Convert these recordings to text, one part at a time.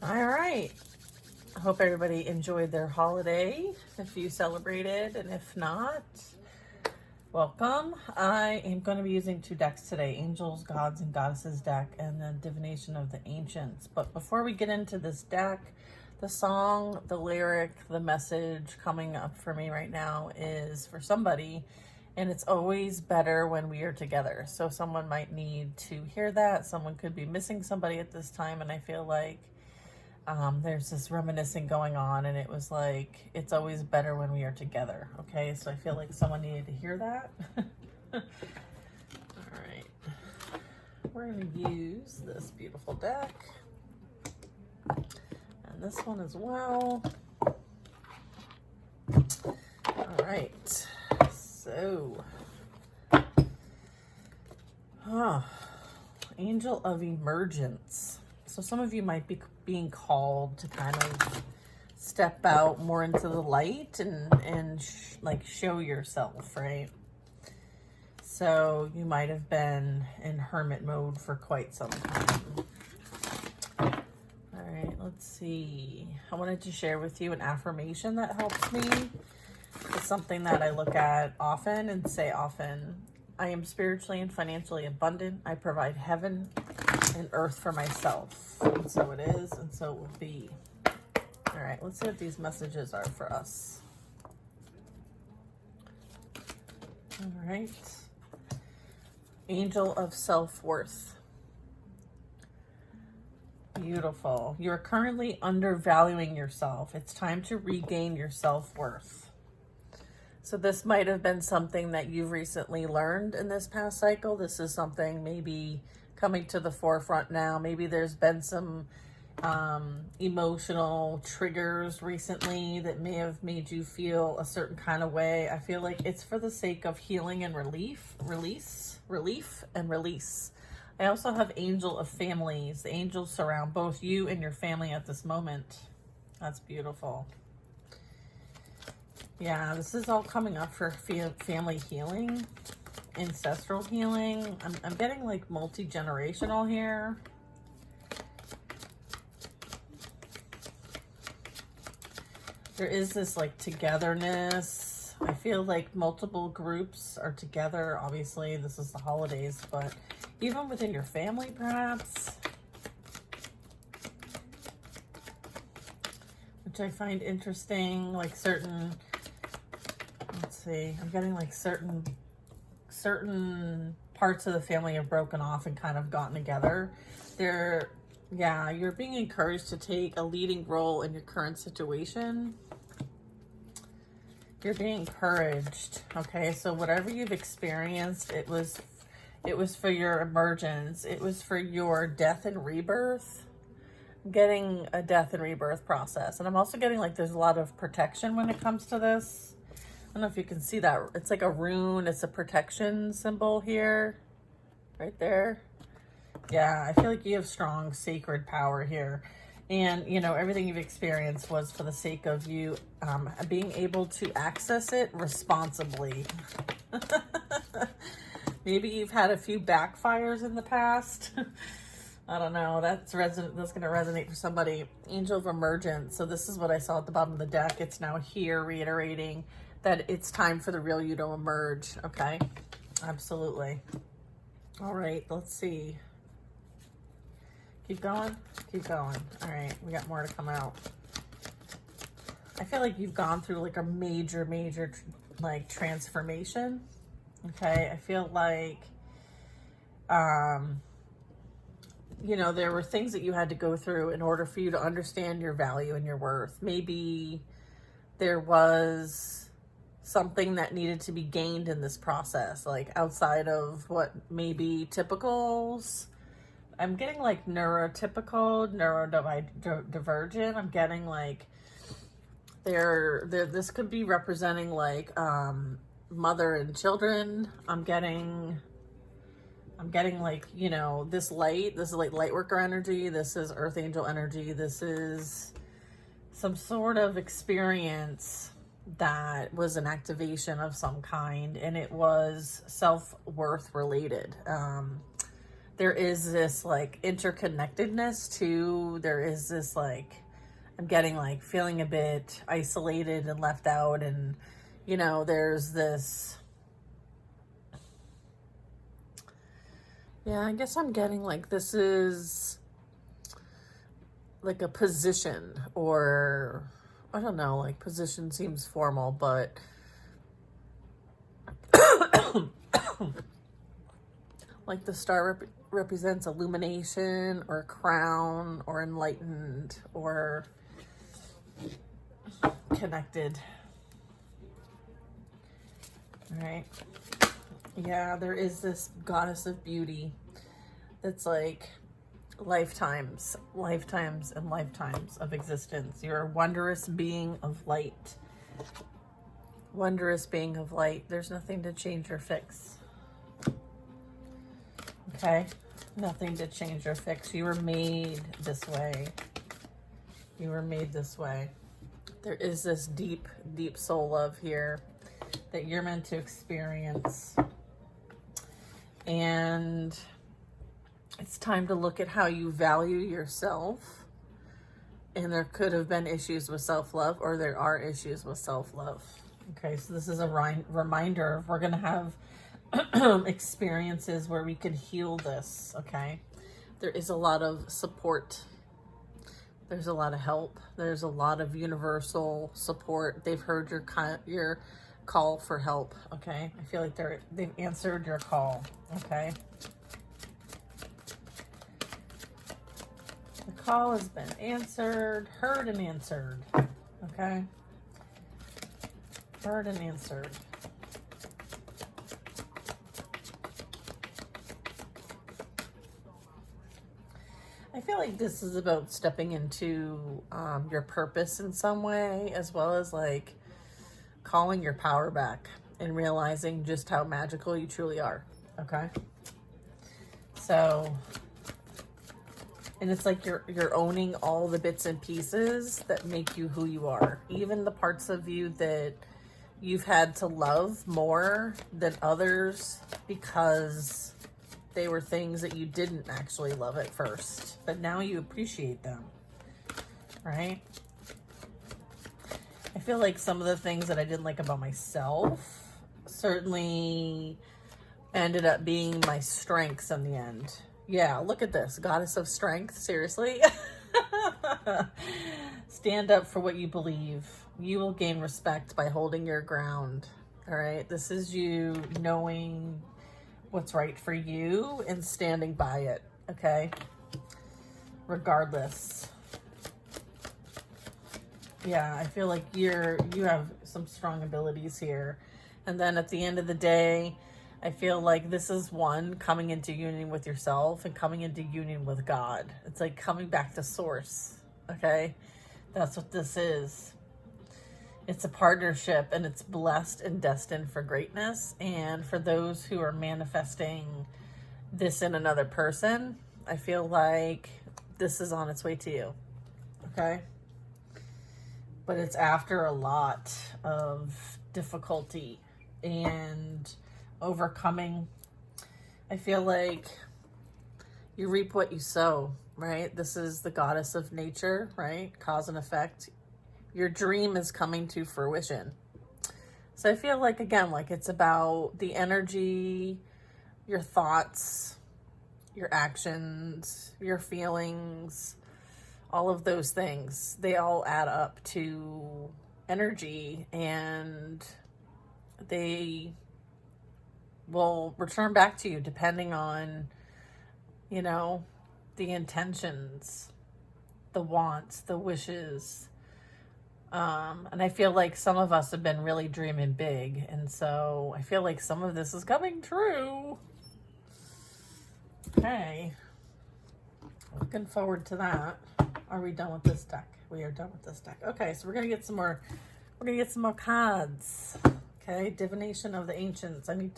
All right. I hope everybody enjoyed their holiday, if you celebrated, and if not, welcome. I am going to be using two decks today, Angels, Gods, and Goddesses deck, and the Divination of the Ancients. But before we get into this deck, the song, the lyric, the message coming up for me right now is for somebody, and it's always better when we are together. So someone might need to hear that. Someone could be missing somebody at this time, and I feel like there's this reminiscing going on, and it was like, it's always better when we are together. Okay, so I feel like someone needed to hear that. All right, we're going to use this beautiful deck and this one as well. All right, so Angel of Emergence. So some of you might be being called to kind of step out more into the light and like show yourself, right? So you might have been in hermit mode for quite some time. All right, let's see. I wanted to share with you an affirmation that helps me. It's something that I look at often and say often. I am spiritually and financially abundant. I provide heaven and earth for myself. And so it is, and so it will be. All right, let's see what these messages are for us. All right. Angel of Self-Worth. Beautiful. You're currently undervaluing yourself. It's time to regain your self-worth. So this might have been something that you've recently learned in this past cycle. This is something maybe coming to the forefront now. Maybe there's been some emotional triggers recently that may have made you feel a certain kind of way. I feel like it's for the sake of healing and relief and release. I also have Angel of Families. The angels surround both you and your family at this moment. That's beautiful. Yeah, this is all coming up for family healing, ancestral healing. I'm getting like multi-generational here. There is this like togetherness. I feel like multiple groups are together. Obviously, this is the holidays, but even within your family, perhaps. Which I find interesting, like certain... Let's see, I'm getting like certain parts of the family have broken off and kind of gotten together. You're being encouraged to take a leading role in your current situation. You're being encouraged, okay? So whatever you've experienced, it was for your emergence. It was for your death and rebirth. I'm getting a death and rebirth process. And I'm also getting like there's a lot of protection when it comes to this. I don't know if you can see that. It's like a rune. It's a protection symbol here. Right there. Yeah, I feel like you have strong sacred power here. And, you know, everything you've experienced was for the sake of you being able to access it responsibly. Maybe you've had a few backfires in the past. I don't know. That's going to resonate for somebody. Angel of Emergence. So this is what I saw at the bottom of the deck. It's now here reiterating that it's time for the real you to emerge, okay? Absolutely. All right, let's see. Keep going? Keep going. All right, we got more to come out. I feel like you've gone through like a major, like transformation, okay? I feel like, you know, there were things that you had to go through in order for you to understand your value and your worth. Maybe there was something that needed to be gained in this process, like outside of what may be typicals. I'm getting like neurotypical, neurodivergent. I'm getting like this could be representing like mother and children. I'm getting like, you know, this is like light worker energy. This is earth angel energy. This is some sort of experience that was an activation of some kind, and it was self-worth related. there is this like interconnectedness too. There is this like, I'm getting like feeling a bit isolated and left out, and you know, there's this, yeah, I guess I'm getting like this is like a position, or I don't know, like position seems formal, but like the star represents illumination or crown or enlightened or connected. All right. Yeah, there is this goddess of beauty that's like lifetimes and lifetimes of existence. You're a wondrous being of light. Wondrous being of light. There's nothing to change or fix. Okay? Nothing to change or fix. You were made this way. You were made this way. There is this deep, deep soul love here that you're meant to experience. And it's time to look at how you value yourself. And there could have been issues with self-love, or there are issues with self-love. Okay, so this is a reminder. We're going to have experiences where we can heal this, okay? There is a lot of support. There's a lot of help. There's a lot of universal support. They've heard your call for help, okay? I feel like they've answered your call, okay? The call has been answered, heard and answered, okay? Heard and answered. I feel like this is about stepping into your purpose in some way, as well as like calling your power back and realizing just how magical you truly are, okay? So, and it's like you're owning all the bits and pieces that make you who you are, even the parts of you that you've had to love more than others because they were things that you didn't actually love at first, but now you appreciate them, right? I feel like some of the things that I didn't like about myself certainly ended up being my strengths in the end. Yeah, look at this. Goddess of strength. Seriously? Stand up for what you believe. You will gain respect by holding your ground. All right? This is you knowing what's right for you and standing by it. Okay? Regardless. Yeah, I feel like you have some strong abilities here. And then at the end of the day, I feel like this is one coming into union with yourself and coming into union with God. It's like coming back to source, okay? That's what this is. It's a partnership, and it's blessed and destined for greatness. And for those who are manifesting this in another person, I feel like this is on its way to you, okay? But it's after a lot of difficulty and overcoming. I feel like you reap what you sow, right? This is the goddess of nature, right? Cause and effect. Your dream is coming to fruition. So I feel like, again, like it's about the energy, your thoughts, your actions, your feelings, all of those things. They all add up to energy, and they will return back to you depending on, you know, the intentions, the wants, the wishes. And I feel like some of us have been really dreaming big, and so I feel like some of this is coming true. Okay. Looking forward to that. Are we done with this deck? We are done with this deck. Okay, so we're gonna get some more cards. Okay, Divination of the Ancients. I need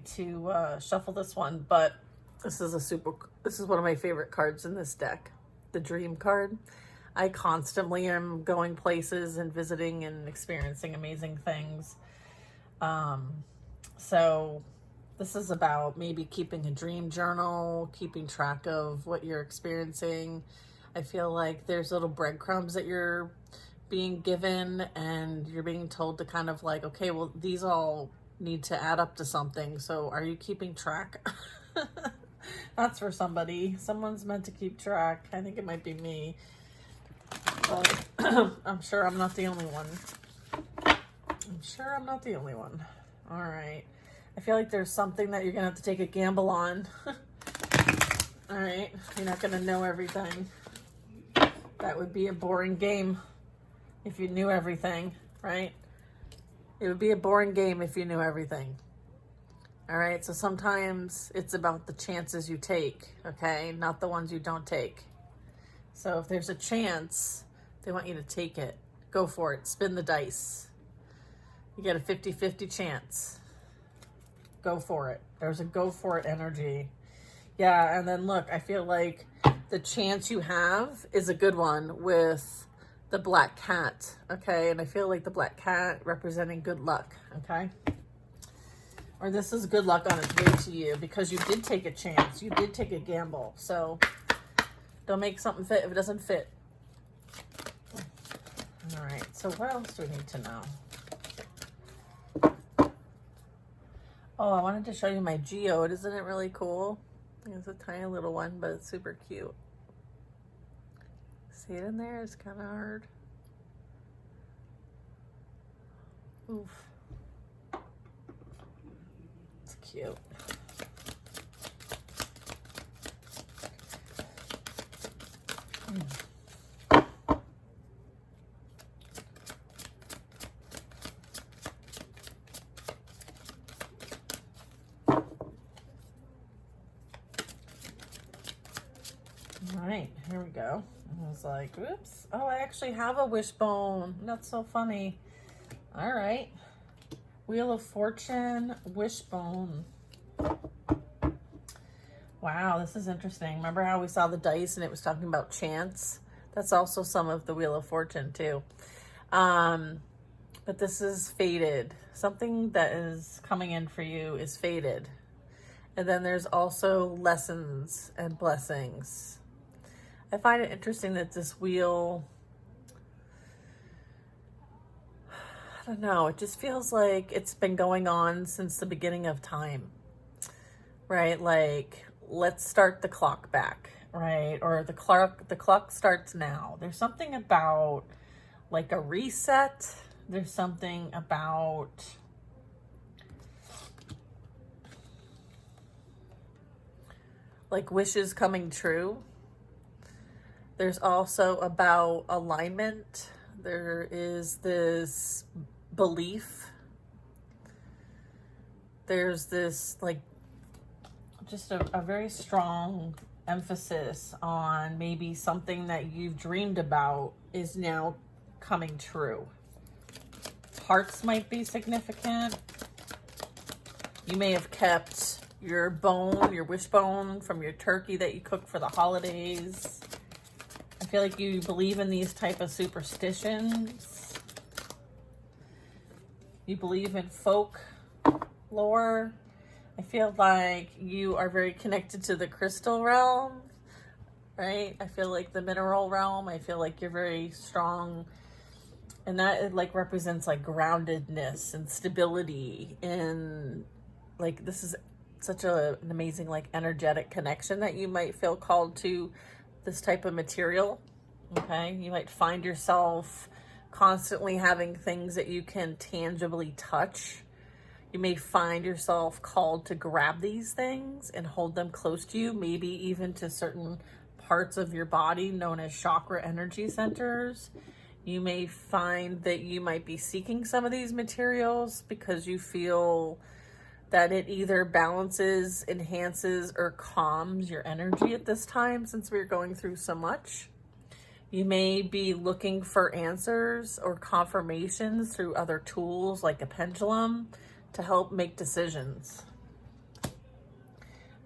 to shuffle this one, but this is one of my favorite cards in this deck. The Dream card. I constantly am going places and visiting and experiencing amazing things. So This is about maybe keeping a dream journal, keeping track of what you're experiencing. I feel like there's little breadcrumbs that you're being given and you're being told to kind of like, okay, well, these all need to add up to something. So are you keeping track? That's for somebody. Someone's meant to keep track. I think it might be me. But I'm sure I'm not the only one. I'm sure I'm not the only one. All right. I feel like there's something that you're going to have to take a gamble on. All right. You're not going to know everything. That would be a boring game if you knew everything, right? It would be a boring game if you knew everything. All right. So sometimes it's about the chances you take, okay? Not the ones you don't take. So if there's a chance, they want you to take it. Go for it. Spin the dice. You get a 50-50 chance. Go for it. There's a go for it energy. Yeah, and then look, I feel like the chance you have is a good one with the black cat, okay? And I feel like the black cat representing good luck, okay? Or this is good luck on its way to you because you did take a chance. You did take a gamble. So don't make something fit if it doesn't fit. All right, so what else do we need to know? Oh, I wanted to show you my geode. Isn't it really cool? It's a tiny little one, but it's super cute. See it in there? It's kind of hard. Oof. It's cute. All right, here we go. I was like, oops. Oh, I actually have a wishbone. That's so funny. All right. Wheel of Fortune, wishbone. Wow, this is interesting. Remember how we saw the dice and it was talking about chance? That's also some of the Wheel of Fortune too. But this is fated. Something that is coming in for you is fated. And then there's also lessons and blessings. I find it interesting that this wheel, I don't know, it just feels like it's been going on since the beginning of time, right? Like, let's start the clock back, right? Or the clock starts now. There's something about like a reset. There's something about like wishes coming true. There's also about alignment. There is this belief. There's this like just a very strong emphasis on maybe something that you've dreamed about is now coming true. Hearts might be significant. You may have kept your bone, your wishbone from your turkey that you cooked for the holidays. I feel like you believe in these type of superstitions. You believe in folk lore. I feel like you are very connected to the crystal realm, right? I feel like the mineral realm. I feel like you're very strong. And that it like represents like groundedness and stability. And like this is such an amazing like energetic connection that you might feel called to this type of material. Okay, you might find yourself constantly having things that you can tangibly touch. You may find yourself called to grab these things and hold them close to you, maybe even to certain parts of your body known as chakra energy centers. You may find that you might be seeking some of these materials because you feel that it either balances, enhances, or calms your energy at this time since we're going through so much. You may be looking for answers or confirmations through other tools like a pendulum to help make decisions.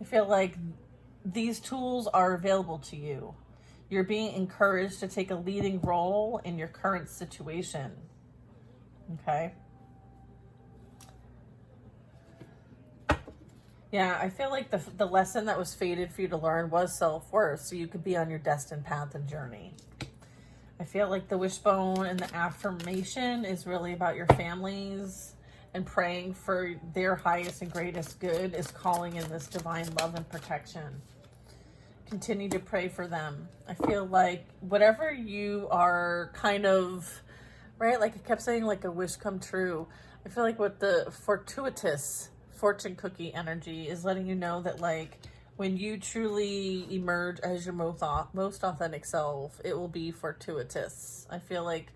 I feel like these tools are available to you. You're being encouraged to take a leading role in your current situation. Okay? Yeah, I feel like the lesson that was fated for you to learn was self-worth, so you could be on your destined path and journey. I feel like the wishbone and the affirmation is really about your families, and praying for their highest and greatest good is calling in this divine love and protection. Continue to pray for them. I feel like whatever you are kind of, right, like I kept saying, like a wish come true. I feel like what the fortuitous fortune cookie energy is letting you know that, like, when you truly emerge as your most authentic self, it will be fortuitous. I feel like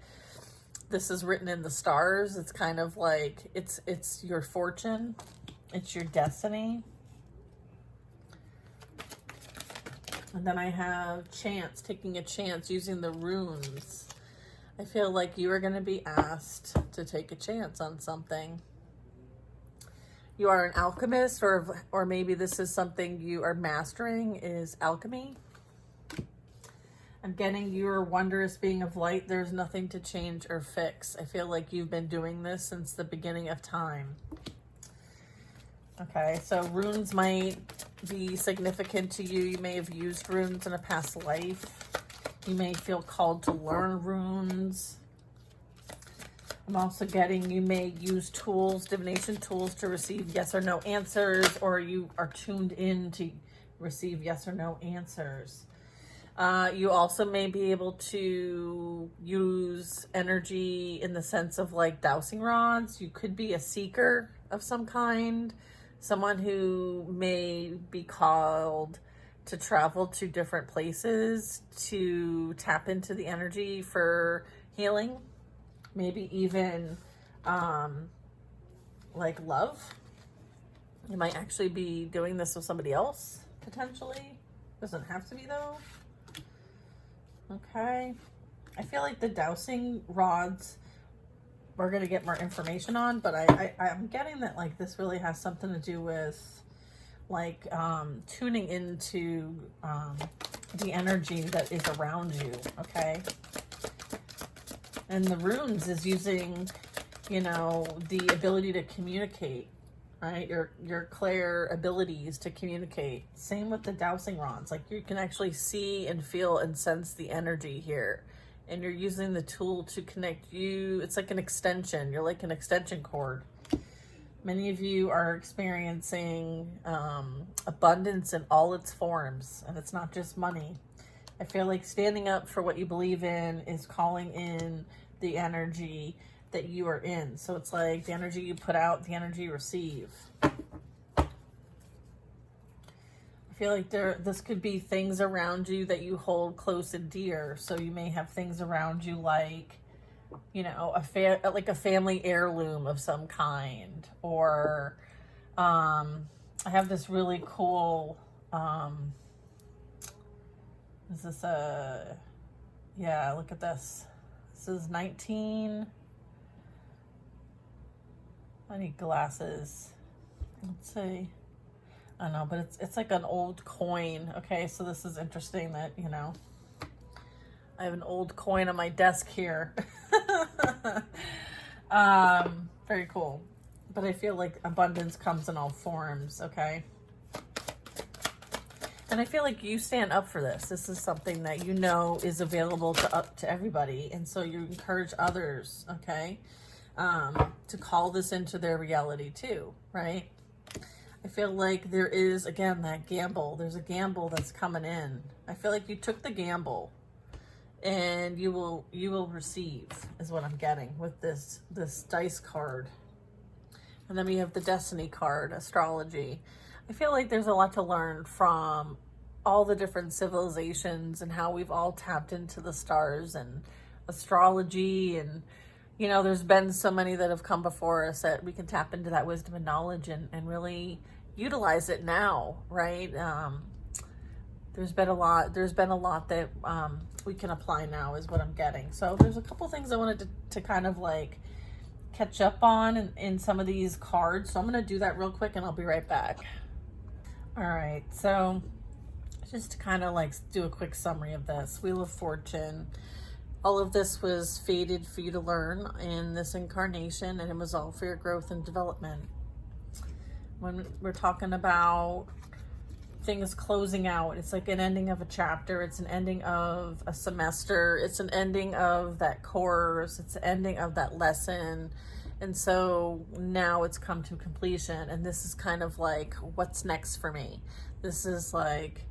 this is written in the stars. It's kind of like it's your fortune. It's your destiny. And then I have chance, taking a chance using the runes. I feel like you are going to be asked to take a chance on something. You are an alchemist, or maybe this is something you are mastering, is alchemy. I'm getting your wondrous being of light. There's nothing to change or fix. I feel like you've been doing this since the beginning of time. Okay, so runes might be significant to you. You may have used runes in a past life. You may feel called to learn runes. I'm also getting you may use tools, divination tools, to receive yes or no answers, or you are tuned in to receive yes or no answers. You also may be able to use energy in the sense of like dowsing rods. You could be a seeker of some kind, someone who may be called to travel to different places to tap into the energy for healing. Maybe even like love. You might actually be doing this with somebody else, potentially. Doesn't have to be though. Okay. I feel like the dowsing rods we're going to get more information on, but I'm getting that like this really has something to do with like tuning into the energy that is around you, okay? And the runes is using, you know, the ability to communicate, right? Your clair abilities to communicate. Same with the dowsing rods. Like you can actually see and feel and sense the energy here. And you're using the tool to connect you. It's like an extension. You're like an extension cord. Many of you are experiencing abundance in all its forms. And it's not just money. I feel like standing up for what you believe in is calling in the energy that you are in. So it's like the energy you put out, the energy you receive. I feel like this could be things around you that you hold close and dear. So you may have things around you like, you know, like a family heirloom of some kind. Or I have this really cool... is this a... Yeah, look at this. This is 19... I need glasses. Let's see. I don't know, but it's like an old coin. Okay, so this is interesting that, you know, I have an old coin on my desk here. Very cool. But I feel like abundance comes in all forms, okay? And I feel like you stand up for this. This is something that you know is available to everybody. And so you encourage others, okay, to call this into their reality too, right? I feel like there is, again, that gamble. There's a gamble that's coming in. I feel like you took the gamble and you will receive, is what I'm getting with this dice card. And then we have the destiny card, astrology. I feel like there's a lot to learn from all the different civilizations and how we've all tapped into the stars and astrology. And, you know, there's been so many that have come before us that we can tap into that wisdom and knowledge and really utilize it now, right? There's been a lot that we can apply now, is what I'm getting. So there's a couple things I wanted to kind of like catch up on in some of these cards. So I'm going to do that real quick and I'll be right back. All right, so just to kind of like do a quick summary of this. Wheel of Fortune. All of this was fated for you to learn in this incarnation, and it was all for your growth and development. when we're talking about things closing out. It's like an ending of a chapter. It's an ending of a semester. It's an ending of that course. It's an ending of that lesson. And so now it's come to completion. And this is kind of like, what's next for me? This is like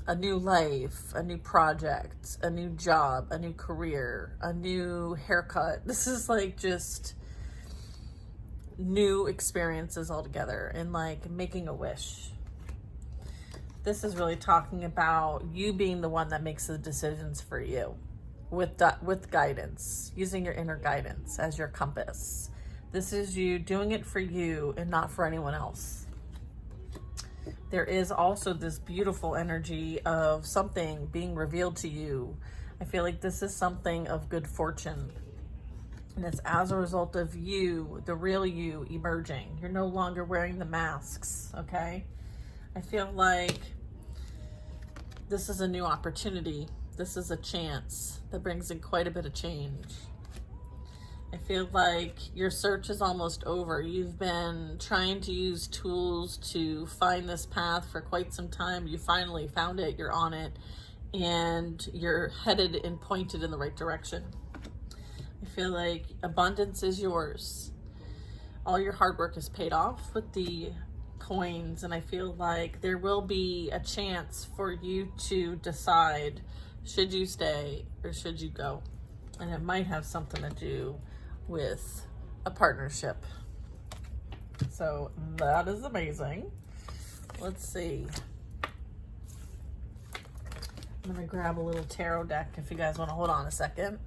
a new life, a new project, a new job, a new career, a new haircut. This is like just new experiences altogether, and like making a wish. This is really talking about you being the one that makes the decisions for you with guidance, using your inner guidance as your compass. This is you doing it for you and not for anyone else. There is also this beautiful energy of something being revealed to you. I feel like this is something of good fortune. And it's as a result of you, the real you, emerging. You're no longer wearing the masks, okay? I feel like this is a new opportunity. This is a chance that brings in quite a bit of change. I feel like your search is almost over. You've been trying to use tools to find this path for quite some time. You finally found it, you're on it, and you're headed and pointed in the right direction. I feel like abundance is yours. All your hard work is paid off with the coins, and I feel like there will be a chance for you to decide, should you stay or should you go? And it might have something to do with a partnership. So that is amazing. Let's see. I'm gonna grab a little tarot deck if you guys want to hold on a second.